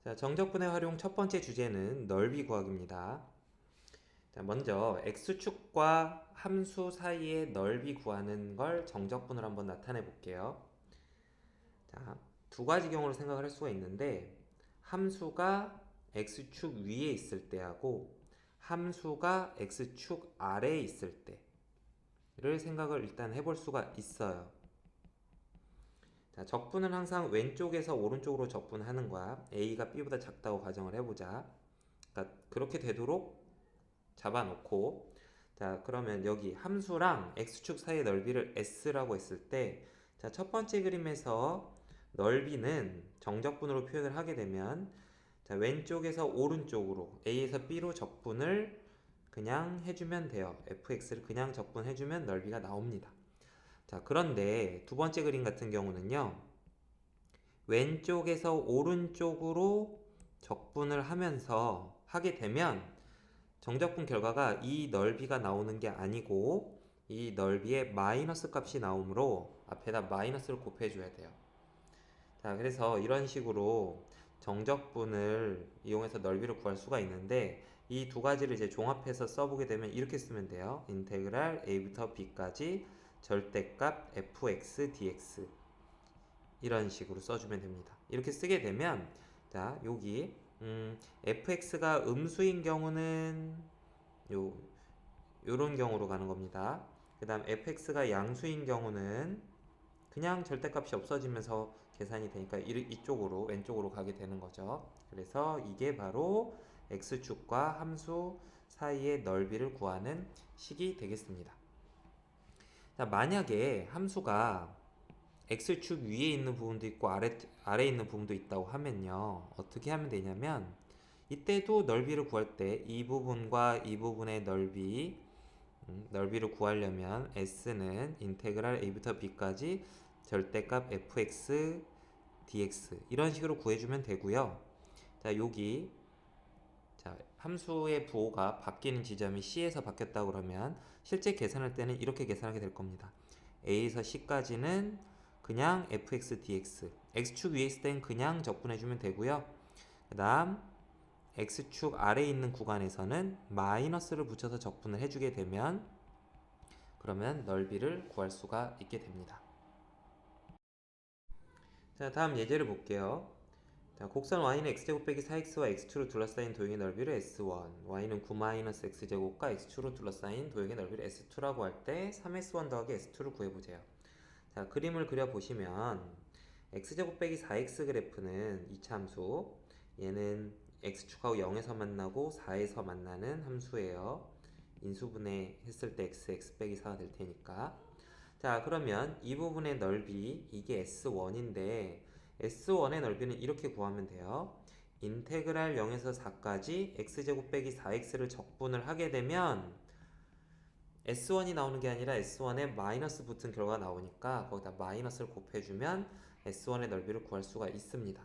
자, 정적분의 활용 첫 번째 주제는 넓이 구하기입니다. 자, 먼저 x축과 함수 사이의 넓이 구하는 걸 정적분으로 한번 나타내 볼게요. 자, 두 가지 경우로 생각을 할 수가 있는데 함수가 x축 위에 있을 때하고 함수가 x축 아래에 있을 때를 생각을 일단 해볼 수가 있어요. 자, 적분은 항상 왼쪽에서 오른쪽으로 적분하는 거야. a가 b보다 작다고 가정을 해보자. 그러니까 그렇게 되도록 잡아놓고, 자, 그러면 여기 함수랑 x축 사이의 넓이를 s라고 했을 때, 자, 첫 번째 그림에서 넓이는 정적분으로 표현을 하게 되면, 자, 왼쪽에서 오른쪽으로 a에서 b로 적분을 그냥 해주면 돼요. fx를 그냥 적분해주면 넓이가 나옵니다. 자, 그런데 두 번째 그림 같은 경우는요, 왼쪽에서 오른쪽으로 적분을 하면서 하게 되면 정적분 결과가 이 넓이가 나오는 게 아니고 이 넓이에 마이너스 값이 나오므로 앞에다 마이너스를 곱해줘야 돼요. 자, 그래서 이런 식으로 정적분을 이용해서 넓이를 구할 수가 있는데 이 두 가지를 이제 종합해서 써보게 되면 이렇게 쓰면 돼요. 인테그랄 a부터 b까지 절대값 fx dx 이런 식으로 써주면 됩니다. 이렇게 쓰게 되면 자, 여기 fx가 음수인 경우는 요런 경우로 가는 겁니다. 그 다음 fx가 양수인 경우는 그냥 절대값이 없어지면서 계산이 되니까 이쪽으로 왼쪽으로 가게 되는 거죠. 그래서 이게 바로 x축과 함수 사이의 넓이를 구하는 식이 되겠습니다. 자, 만약에 함수가 x축 위에 있는 부분도 있고 아래에 있는 부분도 있다고 하면요, 어떻게 하면 되냐면 이때도 넓이를 구할 때 이 부분과 이 부분의 넓이를 구하려면 s는 인테그랄 a부터 b까지 절대값 fx dx 이런 식으로 구해주면 되고요. 자, 여기 자, 함수의 부호가 바뀌는 지점이 c에서 바뀌었다 그러면 실제 계산할 때는 이렇게 계산하게 될 겁니다. a에서 c까지는 그냥 fx dx, x축 위에 있을 땐 그냥 적분해주면 되고요. 그 다음 x축 아래에 있는 구간에서는 마이너스를 붙여서 적분을 해주게 되면 그러면 넓이를 구할 수가 있게 됩니다. 자, 다음 예제를 볼게요. 자, 곡선 y는 x제곱 빼기 4x와 x축으로 둘러싸인 도형의 넓이를 s1, y는 9-x제곱과 x축으로 둘러싸인 도형의 넓이를 s2라고 할 때 3s1 더하기 s2를 구해보세요. 자, 그림을 그려보시면 x제곱 빼기 4x 그래프는 이차함수, 얘는 x축하고 0에서 만나고 4에서 만나는 함수예요. 인수분해 했을 때 x 빼기 4가 될 테니까. 자, 그러면 이 부분의 넓이 이게 S1인데 S1의 넓이는 이렇게 구하면 돼요. 인테그랄 0에서 4까지 x제곱 빼기 4x를 적분을 하게 되면 S1이 나오는 게 아니라 S1에 마이너스 붙은 결과가 나오니까 거기다 마이너스를 곱해주면 S1의 넓이를 구할 수가 있습니다.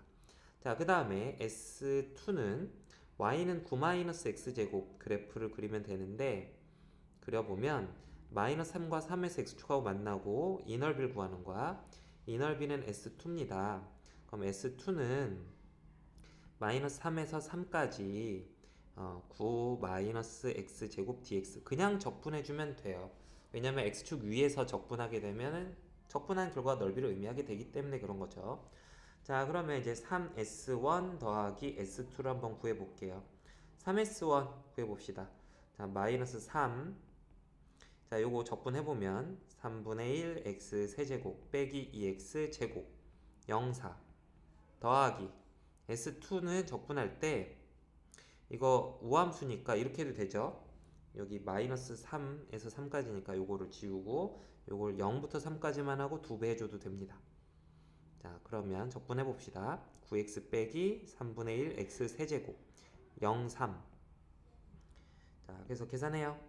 자, 그 다음에 S2는 y는 9-x제곱 그래프를 그리면 되는데 그려보면 마이너스 3과 3에서 x축하고 만나고 이 넓이를 구하는 거야. 이 넓이는 S2입니다. 그럼 S2는 마이너스 3에서 3까지 9 마이너스 x제곱 dx 그냥 적분해주면 돼요. 왜냐면 x축 위에서 적분하게 되면 적분한 결과 넓이를 의미하게 되기 때문에 그런 거죠. 자, 그러면 이제 3s1 더하기 s2를 한번 구해볼게요. 3s1 구해봅시다. 자, 마이너스 3. 자, 요거 적분해보면 3분의 1 x 세제곱 빼기 2x 제곱 0,4 더하기 s2는 적분할 때 이거 우함수니까 이렇게 해도 되죠. 여기 마이너스 3에서 3까지니까 요거를 지우고 요걸 0부터 3까지만 하고 2배 해줘도 됩니다. 자, 그러면 적분해 봅시다. 9x 빼기 3분의 1 x 세제곱 0,3. 자, 그래서 계산해요.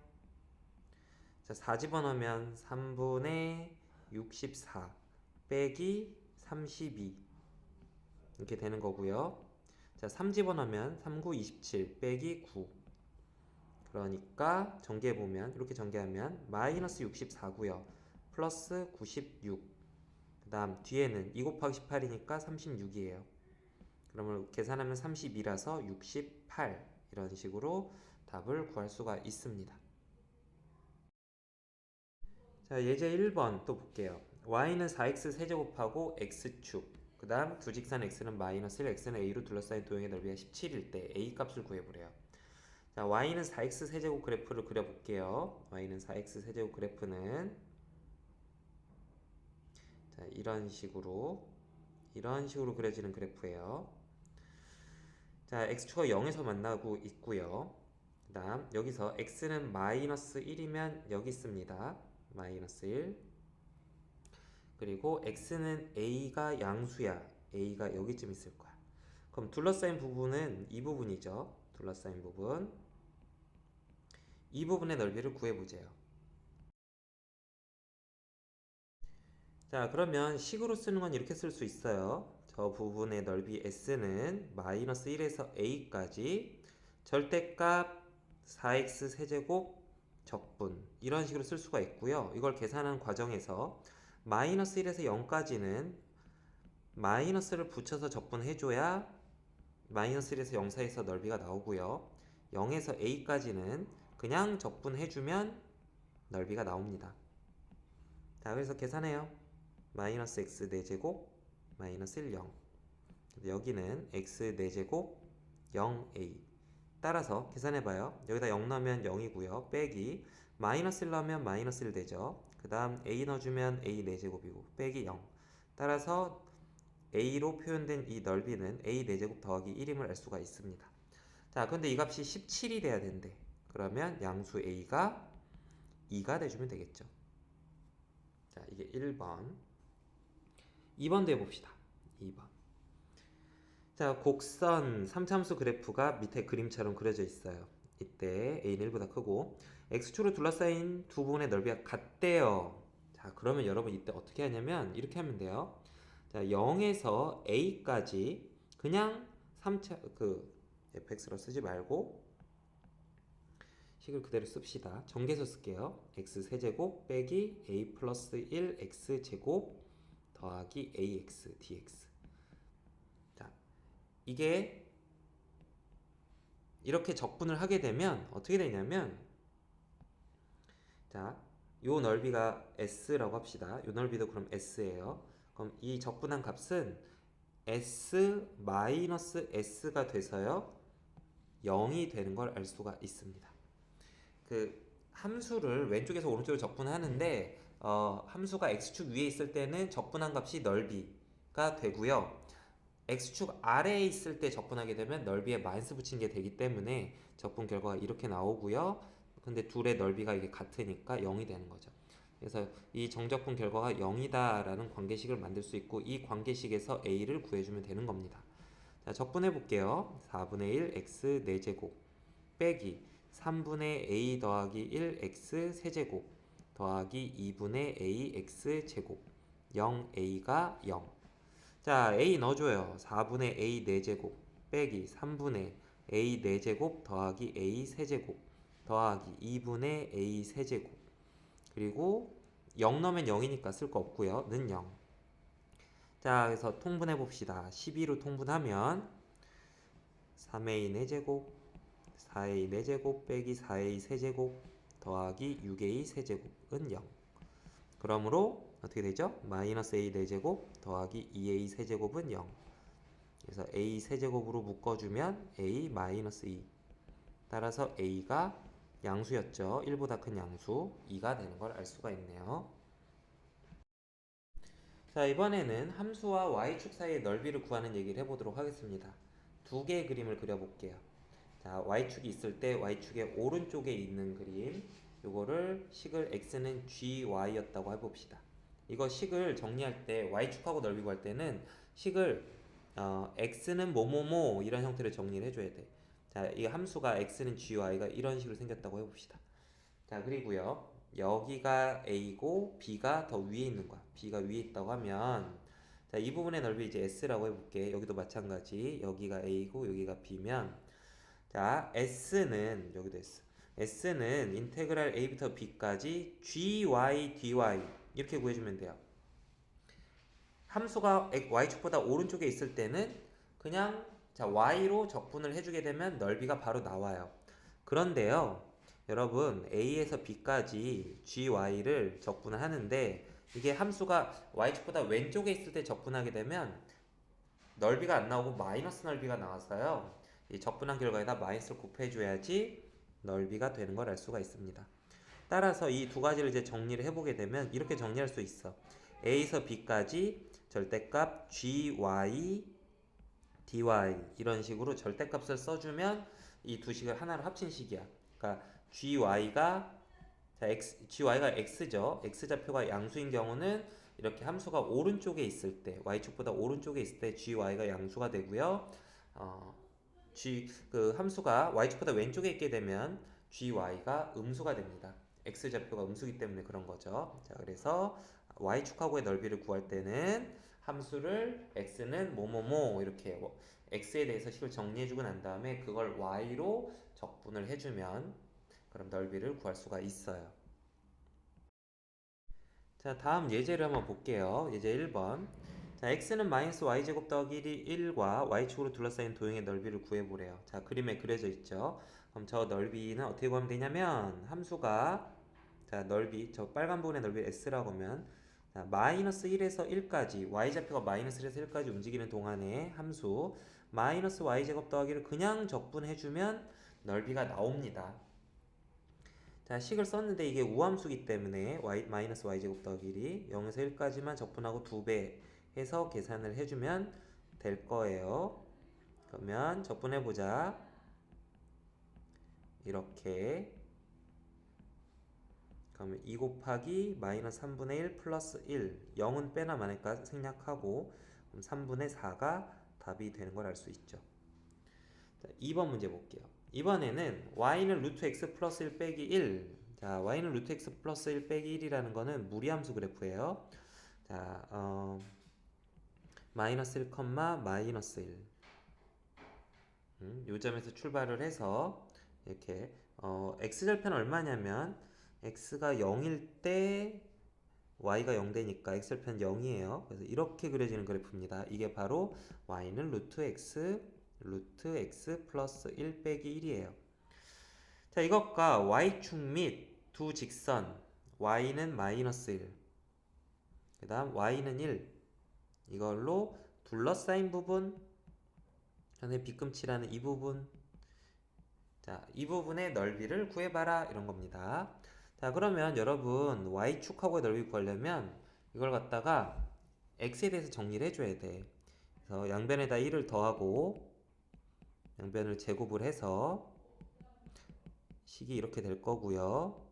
자, 4 집어넣으면 3분의 64 빼기 32 이렇게 되는 거고요. 자, 3 집어넣으면 3, 9, 27 빼기 9 그러니까 전개해보면 이렇게 전개하면 마이너스 64고요. 플러스 96 그 다음 뒤에는 2 곱하기 18이니까 36이에요. 그러면 계산하면 32라서 68 이런 식으로 답을 구할 수가 있습니다. 자, 예제 1번 또 볼게요. y는 4x 세제곱하고 x축, 그 다음 두 직선 x는 마이너스 1, x는 a로 둘러싸인 도형의 넓이가 17일 때 a 값을 구해보래요. 자, y는 4x 세제곱 그래프를 그려볼게요. y는 4x 세제곱 그래프는 자, 이런 식으로 그려지는 그래프예요. 자, x축과 0에서 만나고 있고요. 그 다음 여기서 x는 마이너스 1이면 여기 있습니다. 마이너스 1. 그리고 x는 a가 양수야. a가 여기쯤 있을 거야. 그럼 둘러싸인 부분은 이 부분이죠. 둘러싸인 부분. 이 부분의 넓이를 구해보세요. 자, 그러면 식으로 쓰는 건 이렇게 쓸 수 있어요. 저 부분의 넓이 s는 마이너스 1에서 a까지 절대값 4x 세제곱 적분 이런 식으로 쓸 수가 있고요. 이걸 계산하는 과정에서 마이너스 1에서 0까지는 마이너스를 붙여서 적분해줘야 마이너스 1에서 0 사이에서 넓이가 나오고요. 0에서 a까지는 그냥 적분해주면 넓이가 나옵니다. 자, 그래서 계산해요. 마이너스 x 4제곱 마이너스 1, 0. 여기는 x 4제곱 0a. 따라서 계산해봐요. 여기다 0 넣으면 0이고요. 빼기 마이너스 1 넣으면 마이너스 1 되죠. 그 다음 a 넣어주면 a 4제곱이고 빼기 0. 따라서 a로 표현된 이 넓이는 a 4제곱 더하기 1임을 알 수가 있습니다. 자, 근데 이 값이 17이 돼야 된대. 그러면 양수 a가 2가 돼주면 되겠죠. 자, 이게 1번. 2번도 해봅시다. 2번. 자, 곡선 3참수 그래프가 밑에 그림처럼 그려져 있어요. 이때 a는 1보다 크고 x축으로 둘러싸인 두 부분의 넓이가 같대요. 자, 그러면 여러분 이때 어떻게 하냐면 이렇게 하면 돼요. 자, 0에서 a까지 그냥 3차 fx로 쓰지 말고 식을 그대로 씁시다. 정계수 쓸게요. x 세제곱 빼기 a 플러스 1 x 제곱 더하기 ax dx. 자, 이게 이렇게 적분을 하게 되면 어떻게 되냐면, 자, 요 넓이가 s라고 합시다. 요 넓이도 그럼 s예요. 그럼 이 적분한 값은 s 마이너스 s가 돼서요 0이 되는 걸 알 수가 있습니다. 그 함수를 왼쪽에서 오른쪽으로 적분하는데 함수가 x축 위에 있을 때는 적분한 값이 넓이가 되고요. x축 아래에 있을 때 적분하게 되면 넓이에 마이너스 붙인 게 되기 때문에 적분 결과가 이렇게 나오고요. 근데 둘의 넓이가 이게 같으니까 0이 되는 거죠. 그래서 이 정적분 결과가 0이다 라는 관계식을 만들 수 있고 이 관계식에서 a를 구해주면 되는 겁니다. 자, 적분해 볼게요. 4분의 1 x 4제곱 빼기 3분의 a 더하기 1 x 세제곱 더하기 2분의 a x 제곱 0a가 0. 자, a 넣어줘요. 4분의 a 4제곱 빼기 3분의 a 4제곱 더하기 a 세제곱 더하기 2분의 a 세제곱 그리고 0 넣으면 0이니까 쓸 거 없고요. 는 0. 자, 그래서 통분해 봅시다. 12로 통분하면 3a 4제곱 4a 4제곱 빼기 4a 세제곱 더하기 6a 세제곱은 0. 그러므로 어떻게 되죠? 마이너스 a 4제곱 더하기 2a 세제곱은 0. 그래서 a 세제곱으로 묶어주면 a 마이너스 2. 따라서 a가 양수였죠. 1보다 큰 양수 2가 되는 걸 알 수가 있네요. 자, 이번에는 함수와 y축 사이의 넓이를 구하는 얘기를 해보도록 하겠습니다. 두 개의 그림을 그려볼게요. 자, y축이 있을 때 y축의 오른쪽에 있는 그림, 요거를 식을 x는 gy였다고 해봅시다. 이거 식을 정리할 때 y축하고 넓이 구할 때는 식을 x는 뭐뭐뭐 이런 형태로 정리를 해줘야 돼. 자, 이 함수가 x는 gy가 이런 식으로 생겼다고 해봅시다. 자, 그리고요 여기가 a고 b가 더 위에 있는 거야. b가 위에 있다고 하면 자, 이 부분의 넓이 이제 s라고 해볼게. 여기도 마찬가지. 여기가 a고 여기가 b면 자, s는 여기도 s. s는 인테그랄 a부터 b까지 gy dy 이렇게 구해주면 돼요. 함수가 y축보다 오른쪽에 있을 때는 그냥 자 y로 적분을 해주게 되면 넓이가 바로 나와요. 그런데요, 여러분 a에서 b까지 gy를 적분을 하는데 이게 함수가 y축보다 왼쪽에 있을 때 적분하게 되면 넓이가 안 나오고 마이너스 넓이가 나왔어요. 이 적분한 결과에다 마이너스를 곱해줘야지 넓이가 되는 걸 알 수가 있습니다. 따라서 이 두 가지를 이제 정리를 해보게 되면 이렇게 정리할 수 있어. a에서 b까지 절대값 gy, dy 이런 식으로 절대값을 써주면 이 두 식을 하나로 합친 식이야. 그러니까 gy가 x죠. x좌표가 양수인 경우는 이렇게 함수가 오른쪽에 있을 때, y축보다 오른쪽에 있을 때 gy가 양수가 되고요. 그 함수가 y축보다 왼쪽에 있게 되면 gy가 음수가 됩니다. x좌표가 음수기 때문에 그런 거죠. 자, 그래서 y축하고의 넓이를 구할 때는 함수를 x는 뭐뭐뭐 이렇게 x에 대해서 식을 정리해주고 난 다음에 그걸 y로 적분을 해주면 그럼 넓이를 구할 수가 있어요. 자, 다음 예제를 한번 볼게요. 예제 1번. 자, x는 마이너스 y제곱 더하기 1과 y축으로 둘러싸인 도형의 넓이를 구해보래요. 자, 그림에 그려져 있죠. 그럼 저 넓이는 어떻게 구하면 되냐면 함수가 자, 넓이, 저 빨간 부분의 넓이 s라고 하면 자, 마이너스 1에서 1까지 y좌표가 마이너스 1에서 1까지 움직이는 동안에 함수 마이너스 y제곱 더하기를 그냥 적분해주면 넓이가 나옵니다. 자, 식을 썼는데 이게 우함수기 때문에 마이너스 y제곱 더하기 1이 0에서 1까지만 적분하고 2배 해서 계산을 해주면 될 거예요. 그러면 적분해보자. 이렇게 그러면 2 곱하기 마이너스 3분의 1 플러스 1 0은 빼나 마니까 생략하고 그럼 3분의 4가 답이 되는 걸 알 수 있죠. 자, 2번 문제 볼게요. 이번에는 y는 루트 x 플러스 1 빼기 1 자, y는 루트 x 플러스 1 빼기 1이라는 거는 무리함수 그래프예요. 자, 마이너스 1, 마이너스 1 요 점에서 출발을 해서 이렇게 x절편은 얼마냐면 x가 0일 때 y가 0 되니까 x절편 0이에요. 그래서 이렇게 그려지는 그래프입니다. 이게 바로 y는 루트 x 플러스 1 빼기 1이에요. 자, 이것과 y축 및 두 직선 y는 마이너스 1, 그 다음 y는 1 이걸로 둘러싸인 부분 현재 빗금치라는 이 부분 자, 이 부분의 넓이를 구해봐라 이런 겁니다. 자, 그러면 여러분 y축하고의 넓이 구하려면 이걸 갖다가 x에 대해서 정리를 해줘야 돼. 그래서 양변에다 1을 더하고 양변을 제곱을 해서 식이 이렇게 될 거고요.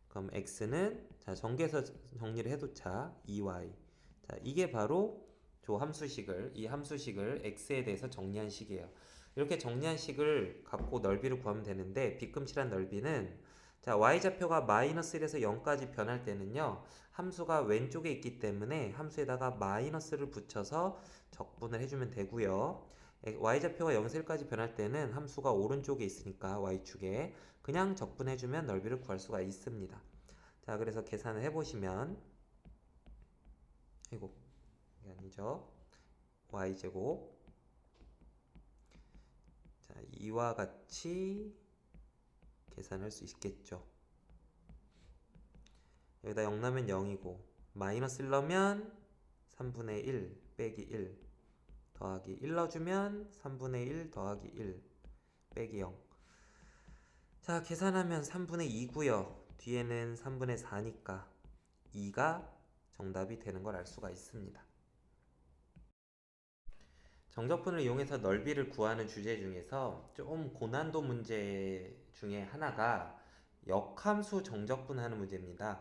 그럼 x는 자, 전개해서 정리를 해놓자 2y. 자, 이게 바로 이 함수식을 x에 대해서 정리한 식이에요. 이렇게 정리한 식을 갖고 넓이를 구하면 되는데 빗금칠한 넓이는 자, y좌표가 마이너스 1에서 0까지 변할 때는요. 함수가 왼쪽에 있기 때문에 함수에다가 마이너스를 붙여서 적분을 해주면 되고요. y좌표가 0에서 1까지 변할 때는 함수가 오른쪽에 있으니까 y축에 그냥 적분해주면 넓이를 구할 수가 있습니다. 자, 그래서 계산을 해보시면 이거 이게 아니죠. y제곱 자, 이와 같이 계산할 수 있겠죠. 여기다 0 넣으면 0이고 마이너스 1 넣으면 3분의 1 빼기 1 더하기 1 넣어주면 3분의 1 더하기 1 빼기 0 자, 계산하면 3분의 2고요. 뒤에는 3분의 4니까 2가 정답이 되는 걸 알 수가 있습니다. 정적분을 이용해서 넓이를 구하는 주제 중에서 좀 고난도 문제 중에 하나가 역함수 정적분 하는 문제입니다.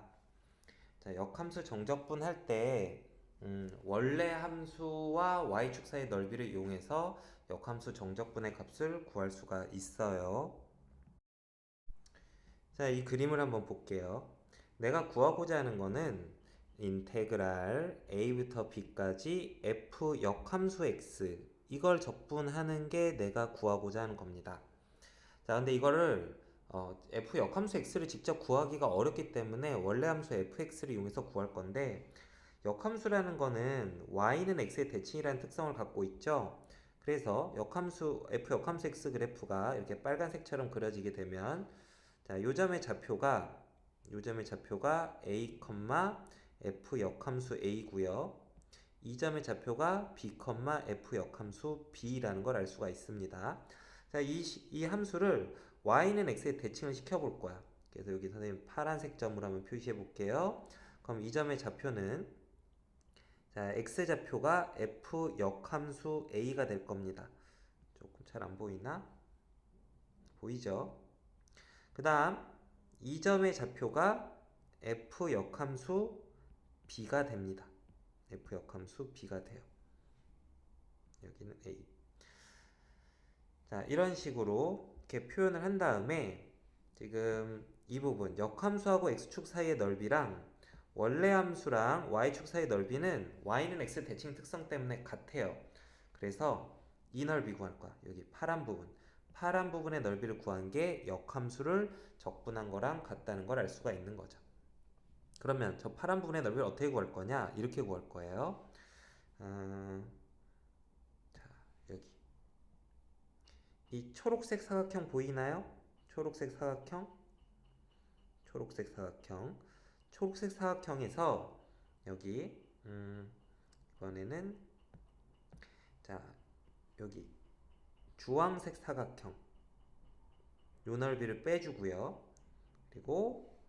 자, 역함수 정적분 할 때 원래 함수와 y축 사이의 넓이를 이용해서 역함수 정적분의 값을 구할 수가 있어요. 자, 이 그림을 한번 볼게요. 내가 구하고자 하는 거는 인테그랄 a부터 b까지 f 역함수 x 이걸 적분하는 게 내가 구하고자 하는 겁니다. 자, 근데 이거를 f 역함수 x를 직접 구하기가 어렵기 때문에 원래 함수 fx를 이용해서 구할 건데 역함수라는 거는 y는 x의 대칭이라는 특성을 갖고 있죠. 그래서 역함수 f 역함수 x 그래프가 이렇게 빨간색처럼 그려지게 되면 자, 요점의 좌표가 a, f 역함수 a고요. 이 점의 좌표가 b, f 역함수 b라는 걸 알 수가 있습니다. 자, 이 함수를 y는 x에 대칭을 시켜볼 거야. 그래서 여기 선생님 파란색 점으로 한번 표시해 볼게요. 그럼 이 점의 좌표는 자, x좌표가 f 역함수 a가 될 겁니다. 조금 잘 안 보이나? 보이죠? 그 다음 이 점의 좌표가 f 역함수 b가 됩니다. f 역함수 b가 돼요. 여기는 a. 자, 이런 식으로 이렇게 표현을 한 다음에 지금 이 부분 역함수하고 x축 사이의 넓이랑 원래 함수랑 y축 사이의 넓이는 y는 x 대칭 특성 때문에 같아요. 그래서 이 넓이 구할 거야. 여기 파란 부분. 파란 부분의 넓이를 구한 게 역함수를 적분한 거랑 같다는 걸 알 수가 있는 거죠. 그러면 저 파란 부분의 넓이를 어떻게 구할 거냐? 이렇게 구할 거예요. 자, 여기. 이 초록색 사각형 보이나요? 초록색 사각형. 초록색 사각형에서 여기 이번에는 자, 여기 주황색 사각형 요 넓이를 빼주고요. 그리고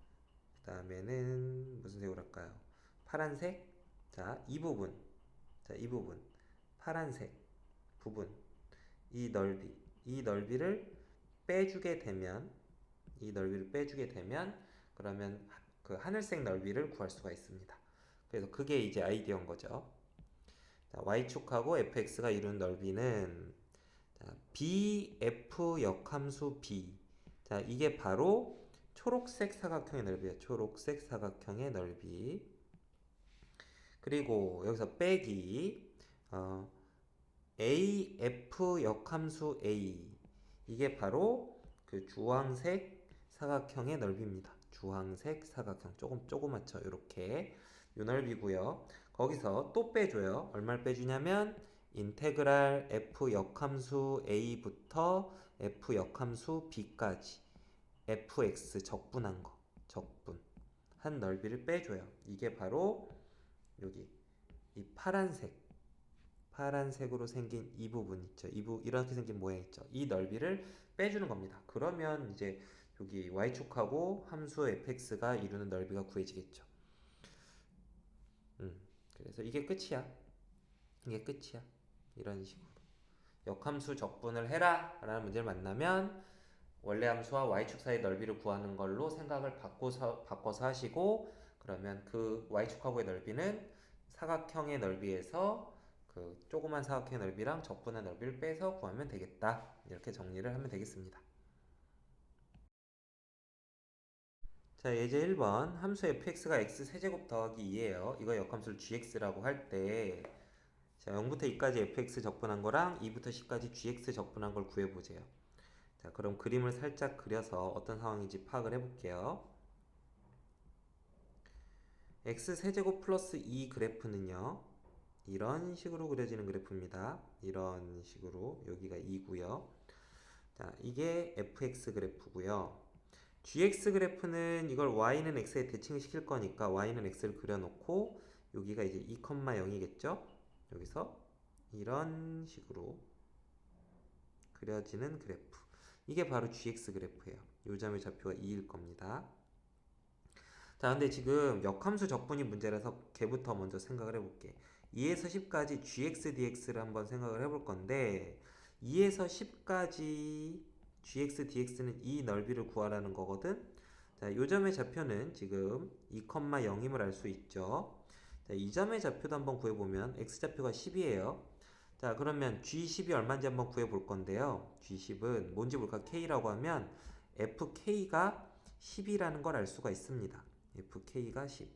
그 다음에는 무슨 색으로 할까요? 파란색. 자, 이 부분. 파란색 부분. 이 넓이를 빼주게 되면 그러면 그 하늘색 넓이를 구할 수가 있습니다. 그래서 그게 이제 아이디어인 거죠. 자, y축하고 fx가 이루는 넓이는 자, bf 역함수 b. 자, 이게 바로 초록색 사각형의 넓이에요. 초록색 사각형의 넓이. 그리고 여기서 빼기 af 역함수 a. 이게 바로 그 주황색 사각형의 넓이입니다. 주황색 사각형 조그맣죠. 이렇게 요 넓이고요. 거기서 또 빼줘요. 얼마를 빼주냐면 인테그랄 f 역함수 a부터 f 역함수 b까지 fx 적분한 거 적분한 넓이를 빼줘요. 이게 바로 여기 이 파란색으로 생긴 이 부분 있죠. 이렇게 생긴 모양 있죠. 이 넓이를 빼주는 겁니다. 그러면 이제 여기 y축하고 함수 fx가 이루는 넓이가 구해지겠죠. 그래서 이게 끝이야. 이런 식으로 역함수 적분을 해라 라는 문제를 만나면 원래 함수와 y축 사이 넓이를 구하는 걸로 생각을 바꿔서 하시고, 그러면 그 y축하고의 넓이는 사각형의 넓이에서 그 조그만 사각형의 넓이랑 적분한 넓이를 빼서 구하면 되겠다. 이렇게 정리를 하면 되겠습니다. 자, 예제 1번 함수 fx가 x 세제곱 더하기 2예요. 이거 역함수를 gx라고 할 때 자, 0부터 2까지 fx 적분한 거랑 2부터 10까지 gx 적분한 걸 구해보세요. 자, 그럼 그림을 살짝 그려서 어떤 상황인지 파악을 해볼게요. x 세제곱 플러스 2 그래프는요. 이런 식으로 그려지는 그래프입니다. 이런 식으로 여기가 2고요. 자, 이게 fx 그래프고요. gx 그래프는 이걸 y는 x에 대칭시킬 거니까 y는 x를 그려놓고 여기가 이제 2,0이겠죠? 여기서 이런 식으로 그려지는 그래프. 이게 바로 gx 그래프예요. 요 점의 좌표가 2일 겁니다. 자, 근데 지금 역함수 적분이 문제라서 걔부터 먼저 생각을 해볼게. 2에서 10까지 gx dx를 한번 생각을 해볼 건데 2에서 10까지 gx dx는 이 넓이를 구하라는 거거든. 자, 요 점의 좌표는 지금 2,0임을 알 수 있죠. 자, 이 점의 좌표도 한번 구해보면 x좌표가 10이에요. 자, 그러면 g10이 얼마인지 한번 구해볼 건데요. g10은 뭔지 볼까? k라고 하면 fk가 10이라는 걸 알 수가 있습니다. fk가 10.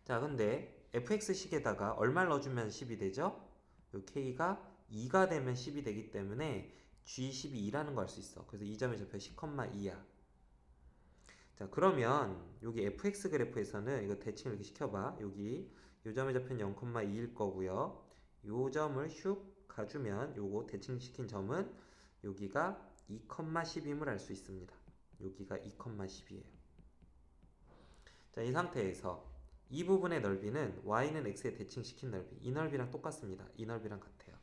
자, 근데 fx식에다가 얼마를 넣어주면 10이 되죠? 요 k가 2가 되면 10이 되기 때문에 g12라는 걸 알 수 있어. 그래서 이 점의 좌표 10,2야. 자, 그러면 여기 fx 그래프에서는 이거 대칭을 이렇게 시켜봐. 여기 요 점의 좌표는 0,2일 거고요. 요 점을 슉 가주면 요거 대칭시킨 점은 여기가 2,10임을 알 수 있습니다. 여기가 2,10이에요. 자, 이 상태에서 이 부분의 넓이는 y는 x에 대칭시킨 넓이, 이 넓이랑 똑같습니다. 이 넓이랑 같아요.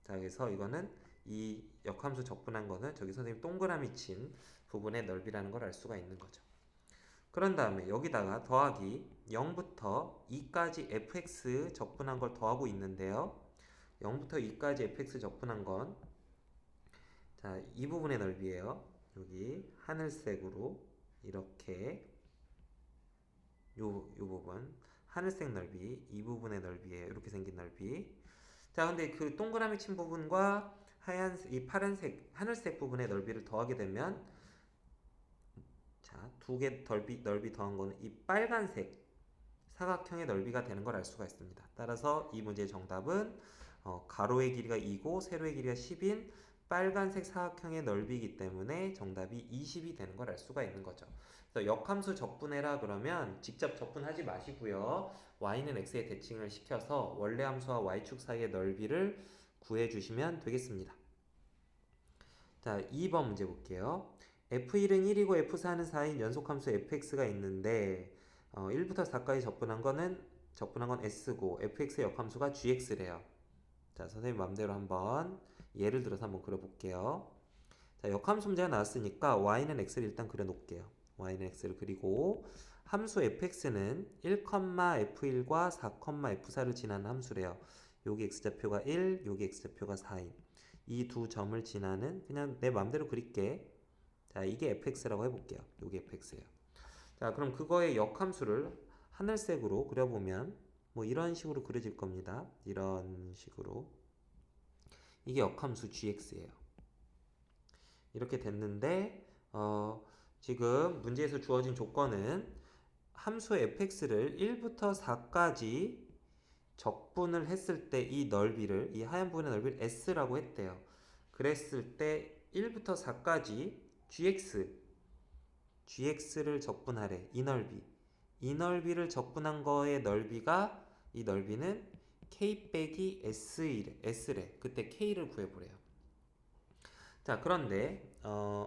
자, 그래서 이거는 이 역함수 적분한 거는 저기 선생님 동그라미 친 부분의 넓이라는 걸 알 수가 있는 거죠. 그런 다음에 여기다가 더하기 0부터 2까지 fx 적분한 걸 더하고 있는데요. 0부터 2까지 fx 적분한 건, 자, 이 부분의 넓이에요. 여기 하늘색으로 이렇게 요 부분 하늘색 넓이, 이 부분의 넓이에요. 이렇게 생긴 넓이. 자, 근데 그 동그라미 친 부분과 이 파란색 하늘색 부분의 넓이를 더하게 되면, 자, 두 개 넓이 더한 거는 이 빨간색 사각형의 넓이가 되는 걸 알 수가 있습니다. 따라서 이 문제의 정답은 가로의 길이가 2고 세로의 길이가 10인 빨간색 사각형의 넓이이기 때문에 정답이 20이 되는 걸 알 수가 있는 거죠. 그래서 역함수 적분해라 그러면 직접 적분하지 마시고요. y는 x에 대칭을 시켜서 원래 함수와 y축 사이의 넓이를 구해주시면 되겠습니다. 자, 2번 문제 볼게요. f1은 1이고 f4는 4인 연속함수 fx가 있는데 1부터 4까지 적분한 건 s고 fx의 역함수가 gx래요. 자, 선생님 맘대로 한번 예를 들어서 한번 그려볼게요. 자, 역함수 문제가 나왔으니까 y는 x를 일단 그려놓을게요. y는 x를 그리고 함수 fx는 1,f1과 4,f4를 지나는 함수래요. 여기 x좌표가 1, 여기 x좌표가 4인 이 두 점을 지나는, 그냥 내 맘대로 그릴게. 자, 이게 fx라고 해볼게요. 여기 fx예요. 자, 그럼 그거의 역함수를 하늘색으로 그려보면 뭐 이런 식으로 그려질 겁니다. 이런 식으로. 이게 역함수 gx예요. 이렇게 됐는데 지금 문제에서 주어진 조건은 함수 fx를 1부터 4까지 적분을 했을 때 이 넓이를, 이 하얀 부분의 넓이를 s라고 했대요. 그랬을 때 1부터 4까지 gx를 적분하래. 이 넓이를 적분한 거의 넓이가, 이 넓이는 k 빼기 s래. 그때 k를 구해보래요. 자, 그런데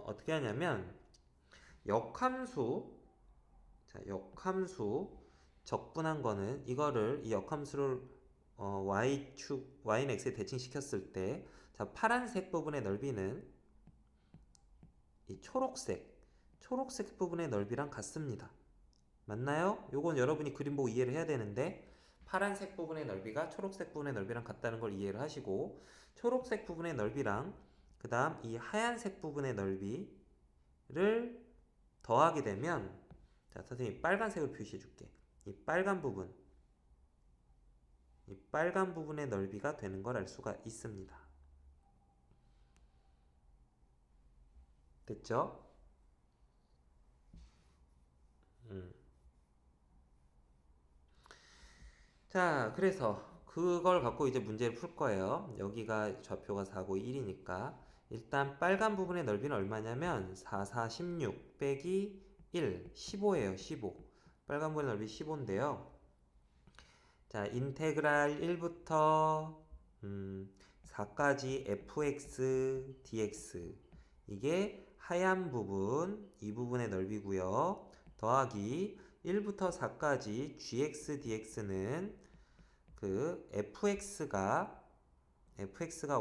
어떻게 하냐면 역함수 적분한 거는 이거를, 이 역함수를 y는 x에 대칭시켰을 때, 자, 파란색 부분의 넓이는 이 초록색 부분의 넓이랑 같습니다. 맞나요? 요건 여러분이 그림 보고 이해를 해야 되는데, 파란색 부분의 넓이가 초록색 부분의 넓이랑 같다는 걸 이해를 하시고, 초록색 부분의 넓이랑 그 다음 이 하얀색 부분의 넓이를 더하게 되면, 자, 선생님이 빨간색으로 표시해 줄게. 이 빨간 부분의 넓이가 되는 걸 알 수가 있습니다. 됐죠? 자, 그래서 그걸 갖고 이제 문제를 풀 거예요. 여기가 좌표가 4고 1이니까 일단 빨간 부분의 넓이는 얼마냐면 4, 4, 16 빼기 1, 15예요. 15. 빨간 부분의 넓이 15인데요. 자, 인테그랄 1부터 4까지 fx dx, 이게 하얀 부분, 이 부분의 넓이고요. 더하기 1부터 4까지 gx dx는 그 fx가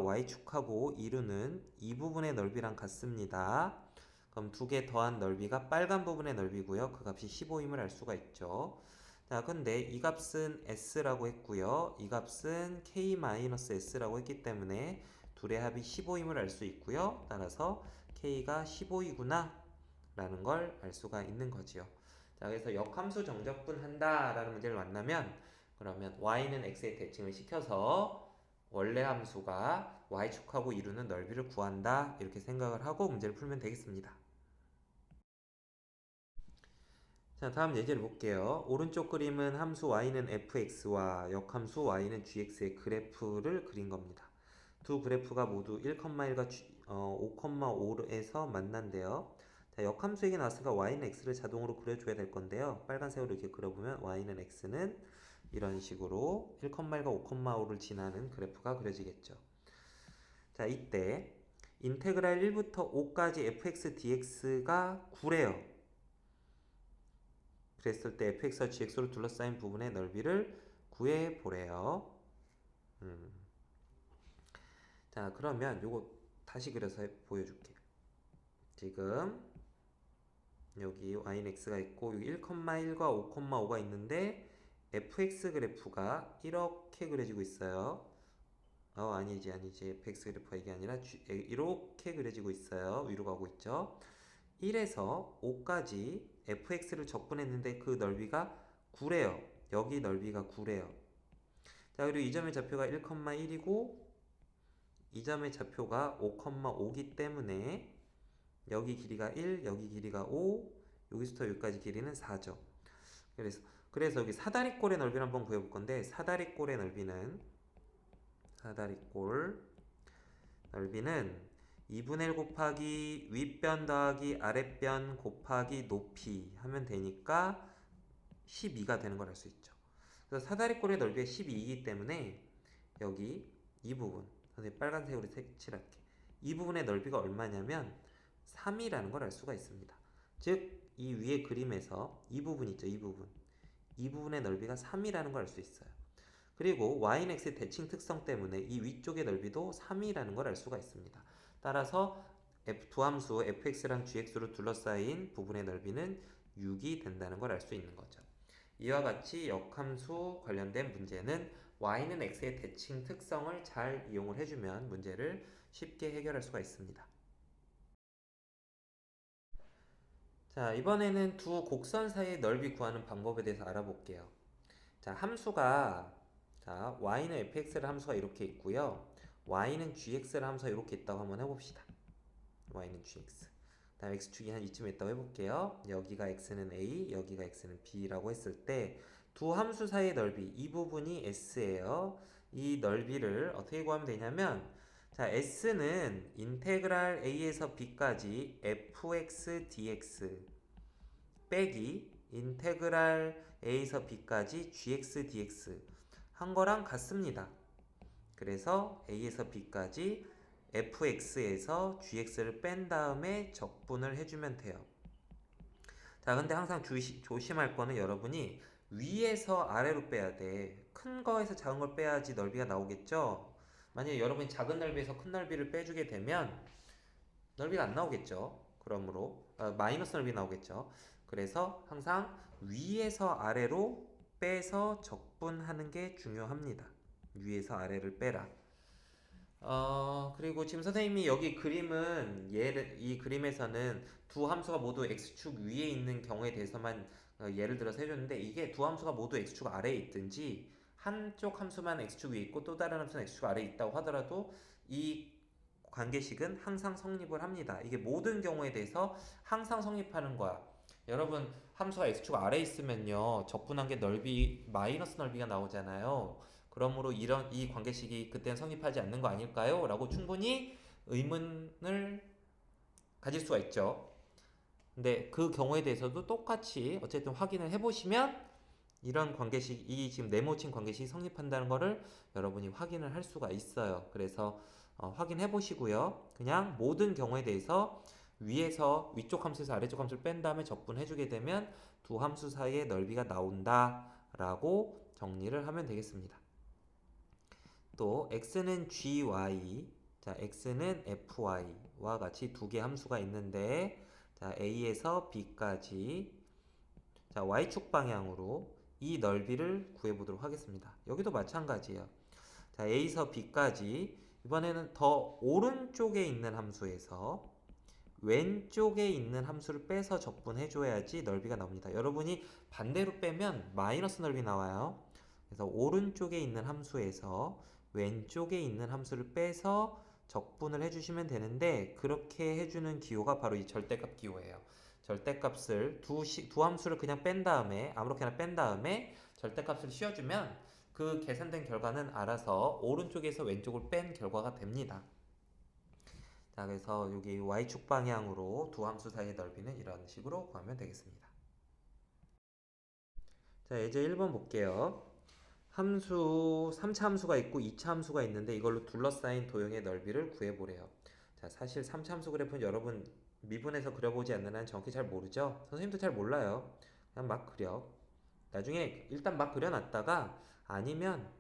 y축하고 이루는 이 부분의 넓이랑 같습니다. 그럼 두 개 더한 넓이가 빨간 부분의 넓이고요. 그 값이 15임을 알 수가 있죠. 자, 근데 이 값은 s라고 했고요. 이 값은 k-s라고 했기 때문에 둘의 합이 15임을 알 수 있고요. 따라서 k가 15이구나 라는 걸 알 수가 있는 거지요. 자, 그래서 역함수 정적분 한다 라는 문제를 만나면, 그러면 y는 x에 대칭을 시켜서 원래 함수가 y축하고 이루는 넓이를 구한다, 이렇게 생각을 하고 문제를 풀면 되겠습니다. 자, 다음 예제를 볼게요. 오른쪽 그림은 함수 y는 fx와 역함수 y는 gx의 그래프를 그린 겁니다. 두 그래프가 모두 1,1과 5,5에서 만난대요. 자, 역함수 얘기 나왔으니까 y는 x를 자동으로 그려줘야 될 건데요. 빨간색으로 이렇게 그려보면 y는 x는 이런 식으로 1,1과 5,5를 지나는 그래프가 그려지겠죠. 자, 이때 인테그랄 1부터 5까지 fx dx가 9래요. 그랬을 때 fx와 gx로 둘러싸인 부분의 넓이를 구해보래요. 자, 그러면 요거 다시 그려서 보여줄게요. 지금 여기 y는 x가 있고 여기 1,1과 5,5가 있는데 fx 그래프가 이렇게 그려지고 있어요. 아니지 fx 그래프가 이게 아니라 이렇게 그려지고 있어요. 위로 가고 있죠. 1에서 5까지 fx를 적분했는데 그 넓이가 9래요. 여기 넓이가 9래요. 자, 그리고 이 점의 좌표가 1,1이고 이 점의 좌표가 5,5기 때문에 여기 길이가 1, 여기 길이가 5, 여기서부터 여기까지 길이는 4죠. 그래서 여기 사다리꼴의 넓이를 한번 구해볼 건데 사다리꼴의 넓이는 2분의 1 곱하기 윗변 더하기 아랫변 곱하기 높이 하면 되니까 12가 되는 걸 알 수 있죠. 그래서 사다리꼴의 넓이가 12이기 때문에 여기 이 부분, 선생님 빨간색으로 색칠할게. 이 부분의 넓이가 얼마냐면 3이라는 걸 알 수가 있습니다. 즉, 이 위에 그림에서 이 부분 있죠, 이 부분의 넓이가 3이라는 걸 알 수 있어요. 그리고 y는 x의 대칭 특성 때문에 이 위쪽의 넓이도 3이라는 걸 알 수가 있습니다. 따라서 두 함수 fx랑 gx로 둘러싸인 부분의 넓이는 6이 된다는 걸 알 수 있는 거죠. 이와 같이 역함수 관련된 문제는 y는 x의 대칭 특성을 잘 이용을 해주면 문제를 쉽게 해결할 수가 있습니다. 자, 이번에는 두 곡선 사이의 넓이 구하는 방법에 대해서 알아볼게요. 자, y는 fx라는 함수가 이렇게 있고요. y는 gx라는 함수가 이렇게 있다고 한번 해봅시다. y는 gx. 다음 x축이 한 이쯤에 있다고 해볼게요. 여기가 x는 a, 여기가 x는 b라고 했을 때 두 함수 사이의 넓이, 이 부분이 s예요. 이 넓이를 어떻게 구하면 되냐면 자, s는 인테그랄 a에서 b까지 fx dx 빼기 인테그랄 a에서 b까지 gx dx 한 거랑 같습니다. 그래서 a에서 b까지 fx에서 gx를 뺀 다음에 적분을 해주면 돼요. 자, 근데 항상 조심할 거는 여러분이 위에서 아래로 빼야 돼. 큰 거에서 작은 걸 빼야지 넓이가 나오겠죠. 만약에 여러분이 작은 넓이에서 큰 넓이를 빼주게 되면 넓이가 안 나오겠죠. 그러므로 마이너스 넓이 나오겠죠. 그래서 항상 위에서 아래로 빼서 적분하는 게 중요합니다. 위에서 아래를 빼라. 그리고 지금 선생님이 여기 그림은 이 그림에서는 두 함수가 모두 x축 위에 있는 경우에 대해서만 예를 들어서 해줬는데 이게 두 함수가 모두 x축 아래에 있든지 한쪽 함수만 x축 위에 있고 또 다른 함수는 x축 아래에 있다고 하더라도 이 관계식은 항상 성립을 합니다. 이게 모든 경우에 대해서 항상 성립하는 거야. 여러분 함수가 x축 아래에 있으면요 적분한 게 마이너스 넓이가 나오잖아요. 그러므로 이 관계식이 그때는 성립하지 않는 거 아닐까요? 라고 충분히 의문을 가질 수가 있죠. 근데 그 경우에 대해서도 똑같이 어쨌든 확인을 해보시면 이런 관계식이 지금 네모친 관계식이 성립한다는 거를 여러분이 확인을 할 수가 있어요. 그래서 확인해 보시고요. 그냥 모든 경우에 대해서 위에서 위쪽 함수에서 아래쪽 함수를 뺀 다음에 적분해 주게 되면 두 함수 사이의 넓이가 나온다 라고 정리를 하면 되겠습니다. 또 x는 gy, 자 x는 fy와 같이 두 개 함수가 있는데 자 a에서 b까지 자 y축 방향으로 이 넓이를 구해보도록 하겠습니다. 여기도 마찬가지예요. 자 a에서 b까지 이번에는 더 오른쪽에 있는 함수에서 왼쪽에 있는 함수를 빼서 적분해줘야지 넓이가 나옵니다. 여러분이 반대로 빼면 마이너스 넓이 나와요. 그래서 오른쪽에 있는 함수에서 왼쪽에 있는 함수를 빼서 적분을 해주시면 되는데 그렇게 해주는 기호가 바로 이 절대값 기호예요. 절대값을 두 함수를 그냥 뺀 다음에 아무렇게나 뺀 다음에 절대값을 씌워주면 그 계산된 결과는 알아서 오른쪽에서 왼쪽을 뺀 결과가 됩니다. 자, 그래서 여기 y축 방향으로 두 함수 사이의 넓이는 이런 식으로 구하면 되겠습니다. 자, 이제 1번 볼게요. 함수 3차 함수가 있고 2차 함수가 있는데 이걸로 둘러싸인 도형의 넓이를 구해보래요. 자, 사실 3차 함수 그래프는 여러분 미분해서 그려보지 않는 한 정확히 잘 모르죠? 선생님도 잘 몰라요. 그냥 막 그려. 나중에 일단 막 그려놨다가 아니면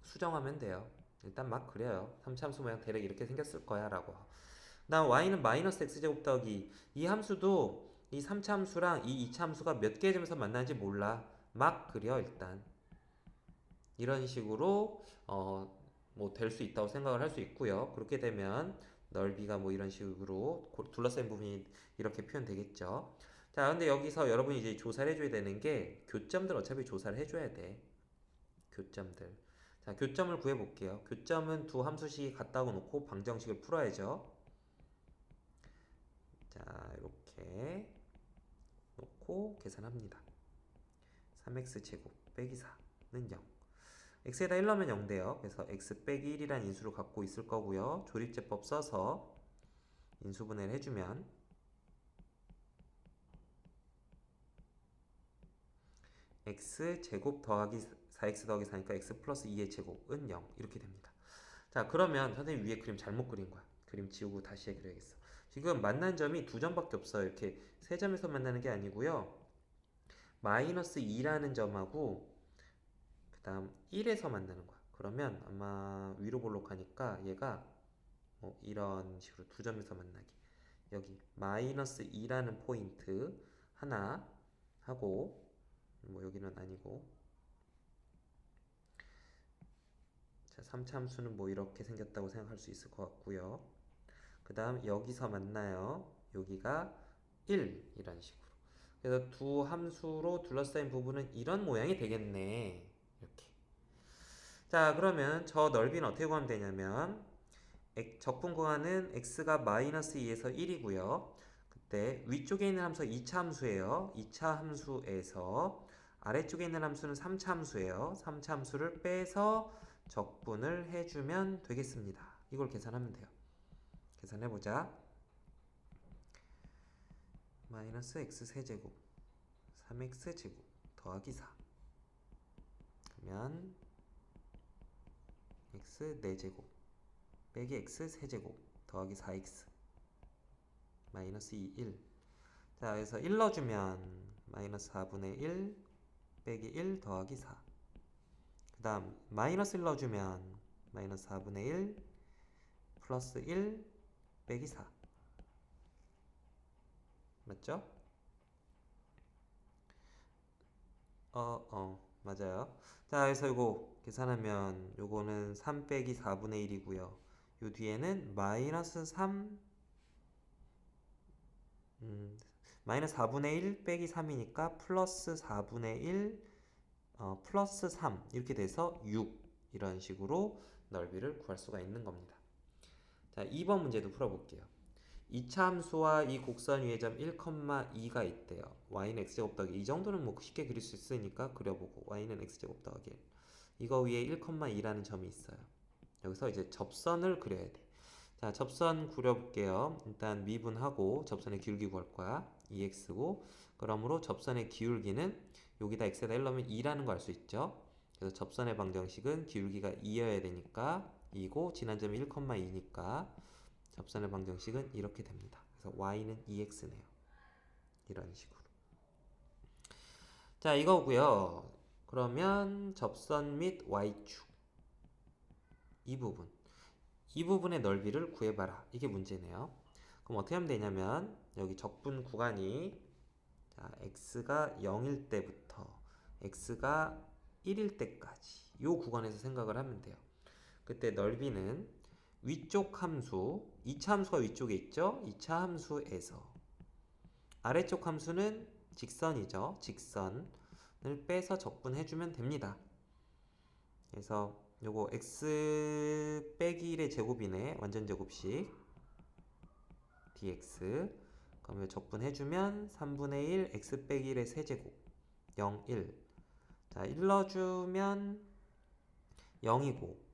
수정하면 돼요. 일단 막 그려요. 3차 함수 모양 대략 이렇게 생겼을 거야 라고. 그다음 y는 마이너스 x제곱 더하기 이 함수도 이 3차 함수랑 이 2차 함수가 몇 개의 점에서 만나는지 몰라. 막 그려 일단. 이런 식으로 뭐 될 수 있다고 생각을 할 수 있고요. 그렇게 되면 넓이가 뭐 이런 식으로 둘러싼 부분이 이렇게 표현되겠죠. 자, 근데 여기서 여러분이 이제 조사를 해줘야 되는 게 교점들 어차피 조사를 해줘야 돼. 교점들. 자, 교점을 구해볼게요. 교점은 두 함수씩 갖다가 놓고 방정식을 풀어야죠. 자, 이렇게 놓고 계산합니다. 3x 제곱 빼기 4는 0. x에다 1 넣으면 0 돼요. 그래서 x 빼기 1이라는 인수를 갖고 있을 거고요. 조립제법 써서 인수분해를 해주면 x 제곱 더하기 4x 더하기 4니까 x 플러스 2의 제곱은 0 이렇게 됩니다. 자, 그러면 선생님 위에 그림 잘못 그린 거야. 그림 지우고 다시 그려야겠어. 지금 만난 점이 두 점밖에 없어요. 이렇게 세 점에서 만나는 게 아니고요. 마이너스 2라는 점하고 그 다음 1에서 만나는 거야. 그러면 아마 위로 볼록하니까 얘가 뭐 이런 식으로 두 점에서 만나기. 여기 마이너스 2라는 포인트 하나 하고 뭐 여기는 아니고 자, 3차 함수는 뭐 이렇게 생겼다고 생각할 수 있을 것 같고요. 그 다음 여기서 만나요. 여기가 1 이런 식으로. 그래서 두 함수로 둘러싸인 부분은 이런 모양이 되겠네. 이렇게. 자, 그러면 저 넓이는 어떻게 구하면 되냐면 적분 구간은 x가 마이너스 2에서 1이고요. 그때 위쪽에 있는 함수가 2차 함수예요. 2차 함수에서 아래쪽에 있는 함수는 3차 함수예요. 3차 함수를 빼서 적분을 해주면 되겠습니다. 이걸 계산하면 돼요. 계산해보자. 마이너스 x 세제곱 3x 제곱 더하기 4 그러면 x 4제곱 빼기 x 세제곱 더하기 4x 마이너스 2, 1. 자, 그래서 1 넣어주면 마이너스 4분의 1 빼기 1 더하기 4. 그 다음 마이너스 1 넣어주면 마이너스 4분의 1 플러스 1 빼기 4. 맞죠? 맞아요. 자, 그래서 이거 계산하면 요거는 3 빼기 4분의 1이고요. 요 뒤에는 마이너스 3 마이너스 4분의 1 빼기 3이니까 플러스 4분의 1 플러스 3 이렇게 돼서 6 이런 식으로 넓이를 구할 수가 있는 겁니다. 자, 2번 문제도 풀어볼게요. 2차 함수와 이 곡선 위의 점 1,2가 있대요. y는 x제곱 더하기 이 정도는 뭐 쉽게 그릴 수 있으니까 그려보고 y는 x제곱 더하기 1 이거 위에 1,2라는 점이 있어요. 여기서 이제 접선을 그려야 돼. 자, 접선 그려볼게요. 일단 미분하고 접선의 기울기 구할 거야. 2x고 그러므로 접선의 기울기는 여기다 x에다 1 넣으면 2라는 거 알 수 있죠. 그래서 접선의 방정식은 기울기가 2여야 되니까 2고 지난 점이 1,2니까 접선의 방정식은 이렇게 됩니다. 그래서 y는 2x네요. 이런 식으로. 자, 이거고요. 그러면 접선 및 y축 이 부분의 넓이를 구해봐라. 이게 문제네요. 그럼 어떻게 하면 되냐면 여기 적분 구간이 자, x가 0일 때부터 x가 1일 때까지 이 구간에서 생각을 하면 돼요. 그때 넓이는 위쪽 함수 2차 함수가 위쪽에 있죠. 2차 함수에서 아래쪽 함수는 직선이죠. 직선을 빼서 적분해주면 됩니다. 그래서 요거 x 빼기 1의 제곱이네. 완전 제곱식 dx 그러면 적분해주면 3분의 1 x 빼기 1의 세제곱 0, 1. 자, 1 넣어주면 0이고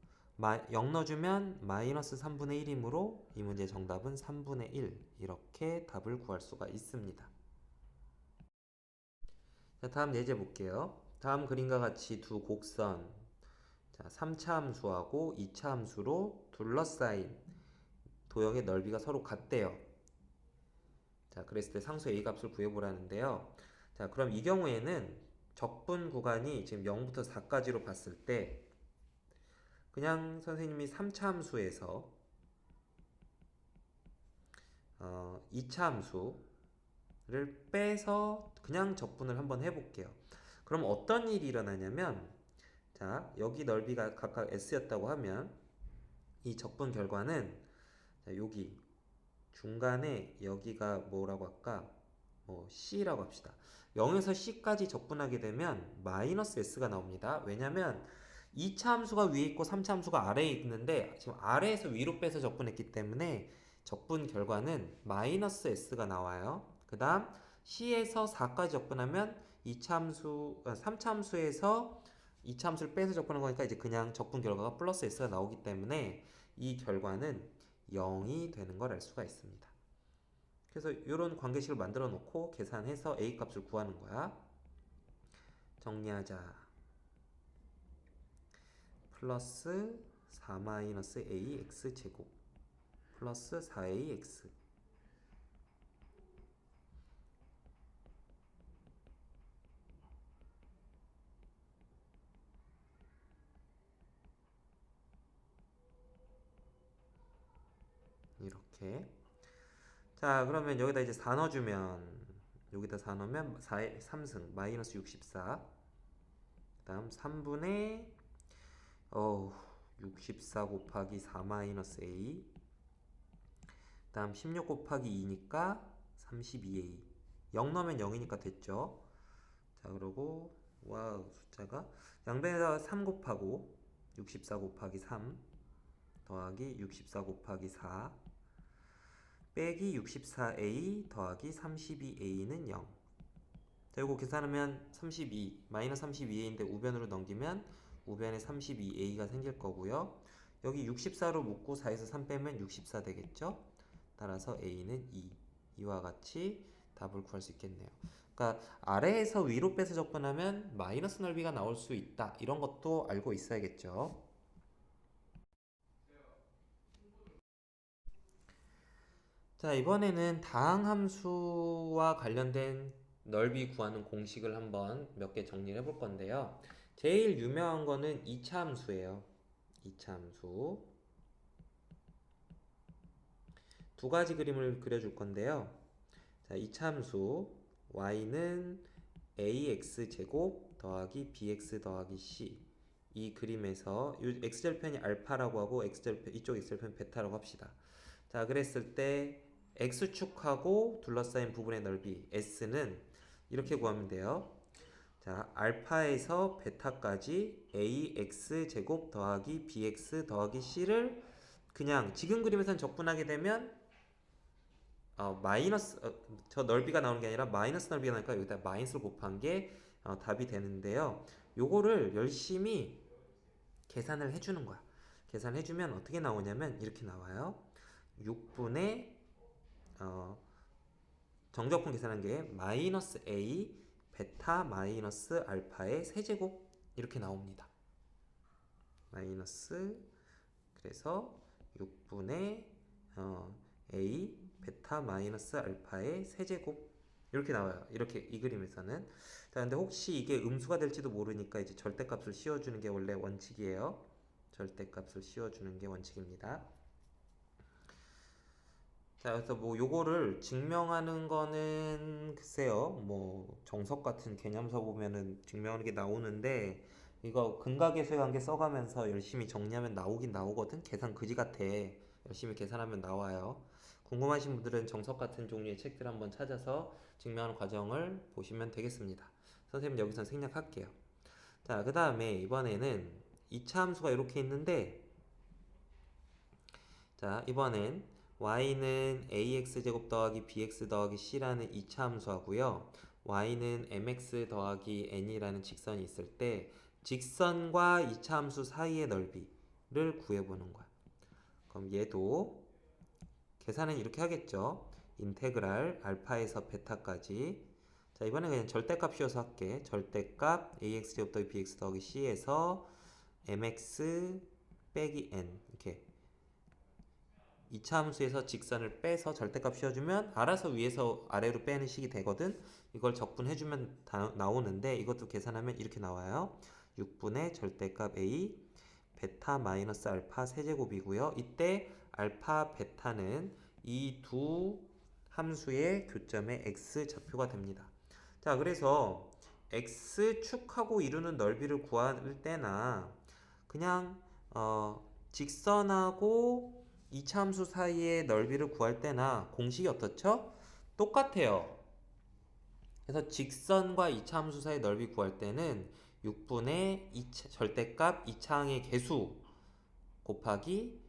0 넣어주면 마이너스 3분의 1이므로 이 문제 정답은 3분의 1 이렇게 답을 구할 수가 있습니다. 자, 다음 예제 볼게요. 다음 그림과 같이 두 곡선, 자, 3차 함수하고 2차 함수로 둘러싸인 도형의 넓이가 서로 같대요. 자, 그랬을 때 상수 A 값을 구해보라는데요. 자, 그럼 이 경우에는 적분 구간이 지금 0부터 4까지로 봤을 때 그냥 선생님이 3차 함수에서 2차 함수를 빼서 그냥 적분을 한번 해볼게요. 그럼 어떤 일이 일어나냐면, 자, 여기 넓이가 각각 S였다고 하면 이 적분 결과는, 자, 여기 중간에 여기가 뭐라고 할까? C라고 합시다. 0에서 C까지 적분하게 되면 마이너스 S가 나옵니다. 왜냐면 2차 함수가 위에 있고 3차 함수가 아래에 있는데 지금 아래에서 위로 빼서 적분했기 때문에 적분 결과는 마이너스 S가 나와요. 그 다음 C에서 4까지 적분하면 3차 함수에서 2차 함수를 빼서 적분한 거니까 이제 그냥 적분 결과가 플러스 S가 나오기 때문에 이 결과는 0이 되는 걸 알 수가 있습니다. 그래서 이런 관계식을 만들어 놓고 계산해서 A 값을 구하는 거야. 정리하자. 플러스 4-ax 제곱 플러스 4ax 이렇게. 자, 그러면 여기다 이제 4 넣어주면, 여기다 4 넣으면 4의 3승 마이너스 64. 그 다음 3분의 64 곱하기 4 마이너스 a. 그 다음 16 곱하기 2니까 32a. 0 넣으면 0이니까 됐죠. 자, 그러고 와우, 숫자가 양변에다가 3 곱하고 64 곱하기 3 더하기 64 곱하기 4 빼기 64a 더하기 32a는 0. 자, 이거 계산하면 32 마이너스 32a인데 우변으로 넘기면 우변에 32a가 생길 거고요. 여기 64로 묶고 4에서 3 빼면 64 되겠죠. 따라서 a는 2. 이와 같이 답을 구할 수 있겠네요. 그러니까 아래에서 위로 빼서 접근하면 마이너스 넓이가 나올 수 있다. 이런 것도 알고 있어야겠죠. 자, 이번에는 다항함수와 관련된 넓이 구하는 공식을 한번 몇 개 정리를 해볼 건데요. 제일 유명한 거는 2차 함수예요. 2차 함수. 두 가지 그림을 그려줄 건데요. 자, 2차 함수 y는 ax 제곱 더하기 bx 더하기 c. 이 그림에서 이 x절편이 알파라고 하고 x절편, 이쪽 x절편 베타라고 합시다. 자, 그랬을 때 x축하고 둘러싸인 부분의 넓이 s는 이렇게 구하면 돼요. 자, 알파에서 베타까지 ax 제곱 더하기 bx 더하기 c를 그냥 지금 그림에선 적분하게 되면 마이너스 저 넓이가 나오는 게 아니라 마이너스 넓이가 나니까 여기다 마이너스를 곱한 게 답이 되는데요. 요거를 열심히 계산을 해주는 거야. 계산해주면 어떻게 나오냐면 이렇게 나와요. 6분의 정적분 계산한 게 마이너스 a 베타 마이너스 알파의 세제곱 이렇게 나옵니다. 마이너스 그래서 6분의 a 베타 마이너스 알파의 세제곱 이렇게 나와요. 이렇게 이 그림에서는. 자, 근데 혹시 이게 음수가 될지도 모르니까 이제 절대값을 씌워주는 게 원래 원칙이에요. 절대값을 씌워주는 게 원칙입니다. 자, 그래서 뭐 요거를 증명하는 거는 글쎄요, 뭐 정석 같은 개념서 보면은 증명하는 게 나오는데 이거 근각의 관계 써가면서 열심히 정리하면 나오긴 나오거든. 계산 그지 같아. 열심히 계산하면 나와요. 궁금하신 분들은 정석 같은 종류의 책들 한번 찾아서 증명하는 과정을 보시면 되겠습니다. 선생님 여기서 생략할게요. 자, 그 다음에 이번에는 2차 함수가 이렇게 있는데, 자, 이번엔 y는 ax제곱 더하기 bx 더하기 c라는 2차 함수하고요. y는 mx 더하기 n이라는 직선이 있을 때 직선과 2차 함수 사이의 넓이를 구해보는 거야. 그럼 얘도 계산은 이렇게 하겠죠. 인테그랄 알파에서 베타까지 자, 이번엔 그냥 절대값 씌워서 할게. 절대값 ax제곱 더하기 bx 더하기 c에서 mx 빼기 n 이렇게 2차 함수에서 직선을 빼서 절대값 씌워주면 알아서 위에서 아래로 빼는 식이 되거든. 이걸 적분해주면 나오는데 이것도 계산하면 이렇게 나와요. 6분의 절대값 a 베타 마이너스 알파 세제곱이고요. 이때 알파 베타는 이 두 함수의 교점의 x 좌표가 됩니다. 자, 그래서 x축하고 이루는 넓이를 구할 때나 그냥 직선하고 이차함수 사이의 넓이를 구할 때나 공식이 어떻죠? 똑같아요. 그래서 직선과 이차함수 사이의 넓이 구할 때는 6분의 절대값 이차항의 개수 곱하기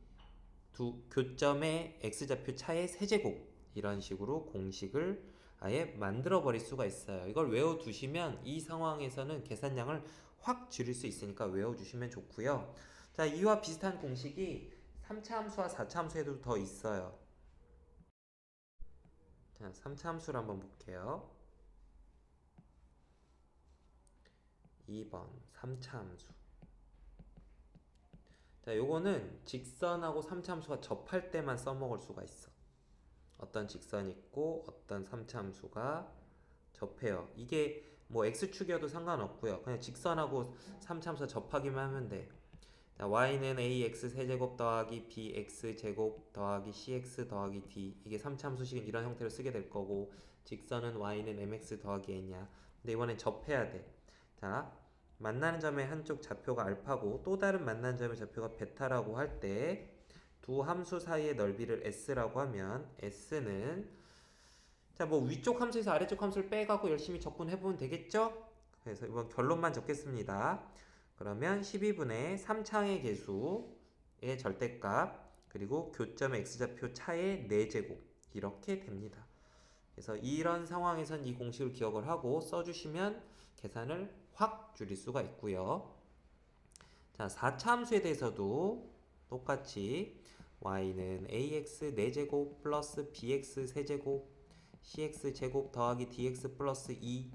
두 교점의 x좌표 차의 세제곱 이런 식으로 공식을 아예 만들어 버릴 수가 있어요. 이걸 외워두시면 이 상황에서는 계산량을 확 줄일 수 있으니까 외워주시면 좋고요. 자, 이와 비슷한 공식이 3차 함수와 4차 함수에도 더 있어요. 자, 3차 함수를 한번 볼게요. 2번 3차 함수. 자, 요거는 직선하고 3차 함수가 접할 때만 써먹을 수가 있어. 어떤 직선이 있고 어떤 3차 함수가 접해요. 이게 뭐 x축이어도 상관없고요. 그냥 직선하고 3차 함수가 접하기만 하면 돼. 자, y는 ax 세제곱 더하기 bx 제곱 더하기 cx 더하기 d 이게 3차 함수식은 이런 형태로 쓰게 될 거고 직선은 y는 mx 더하기 n이야. 근데 이번엔 접해야 돼. 자, 만나는 점의 한쪽 좌표가 알파고 또 다른 만나는 점의 좌표가 베타라고 할 때 두 함수 사이의 넓이를 s라고 하면 s는 자, 뭐 위쪽 함수에서 아래쪽 함수를 빼가고 열심히 적분해보면 되겠죠? 그래서 이번 결론만 적겠습니다. 그러면 12분의 3차항의 개수의 절대값 그리고 교점의 x좌표 차의 4제곱 이렇게 됩니다. 그래서 이런 상황에선 이 공식을 기억을 하고 써주시면 계산을 확 줄일 수가 있고요. 자, 4차 함수에 대해서도 똑같이 y는 ax 4제곱 플러스 bx 세제곱 cx 제곱 더하기 dx 플러스 2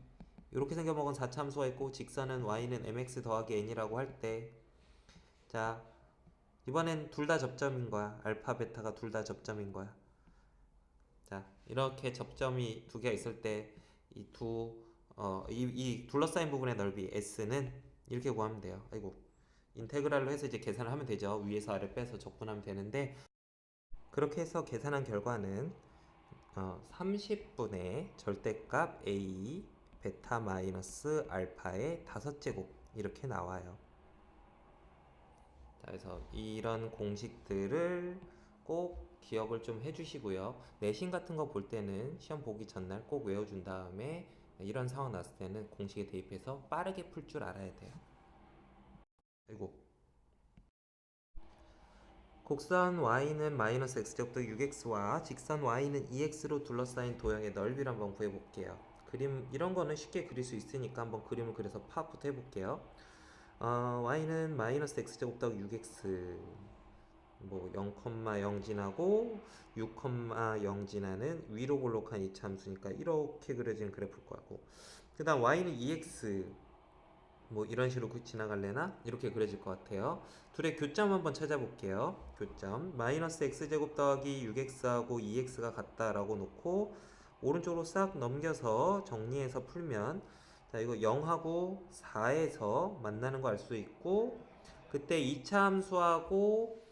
이렇게 생겨먹은 4차 함수가 있고 직선은 y는 mx 더하기 n이라고 할 때 자, 이번엔 둘 다 접점인 거야. 알파 베타가 둘 다 접점인 거야. 자, 이렇게 접점이 두 개가 있을 때 이 둘러싸인 부분의 넓이 s는 이렇게 구하면 돼요. 아이고, 인테그랄로 해서 이제 계산을 하면 되죠. 위에서 아래 빼서 적분하면 되는데 그렇게 해서 계산한 결과는 30분의 절대값 a 베타 마이너스 알파의 5제곱 이렇게 나와요. 자, 그래서 이런 공식들을 꼭 기억을 좀 해주시고요. 내신 같은 거 볼 때는 시험 보기 전날 꼭 외워준 다음에 이런 상황 났을 때는 공식에 대입해서 빠르게 풀 줄 알아야 돼요. 그리고 곡선 y는 마이너스 x제곱도 6x와 직선 y는 2x로 둘러싸인 도형의 넓이를 한번 구해볼게요. 그림 이런 거는 쉽게 그릴 수 있으니까 한번 그림을 그려서 파악부터 해볼게요. y는 마이너스 x제곱 더하기 6x 뭐 0,0 지나고 6,0 지나는 위로 볼록한 이차함수니까 이렇게 그려지는 그래프일 거고 그 다음 y는 2x 뭐 이런 식으로 지나갈래나? 이렇게 그려질 것 같아요. 둘의 교점 한번 찾아볼게요. 교점 마이너스 x제곱 더하기 6x하고 2x가 같다라고 놓고 오른쪽으로 싹 넘겨서 정리해서 풀면 자, 이거 0하고 4에서 만나는 거 알 수 있고 그때 2차 함수하고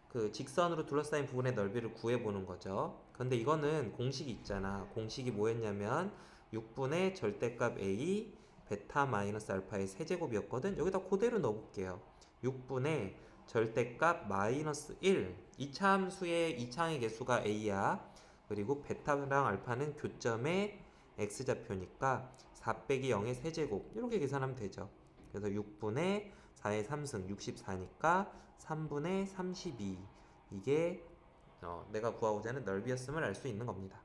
그 직선으로 둘러싸인 부분의 넓이를 구해보는 거죠. 근데 이거는 공식이 있잖아. 공식이 뭐였냐면 6분의 절대값 a 베타 마이너스 알파의 세제곱이었거든. 여기다 그대로 넣어볼게요. 6분의 절대값 마이너스 1 2차 함수의 2차항의 개수가 a야. 그리고 베타랑 알파는 교점의 x좌표니까 4 빼기 0의 세제곱 이렇게 계산하면 되죠. 그래서 6분의 4의 3승 64니까 3분의 32 이게 내가 구하고자 하는 넓이였음을 알 수 있는 겁니다.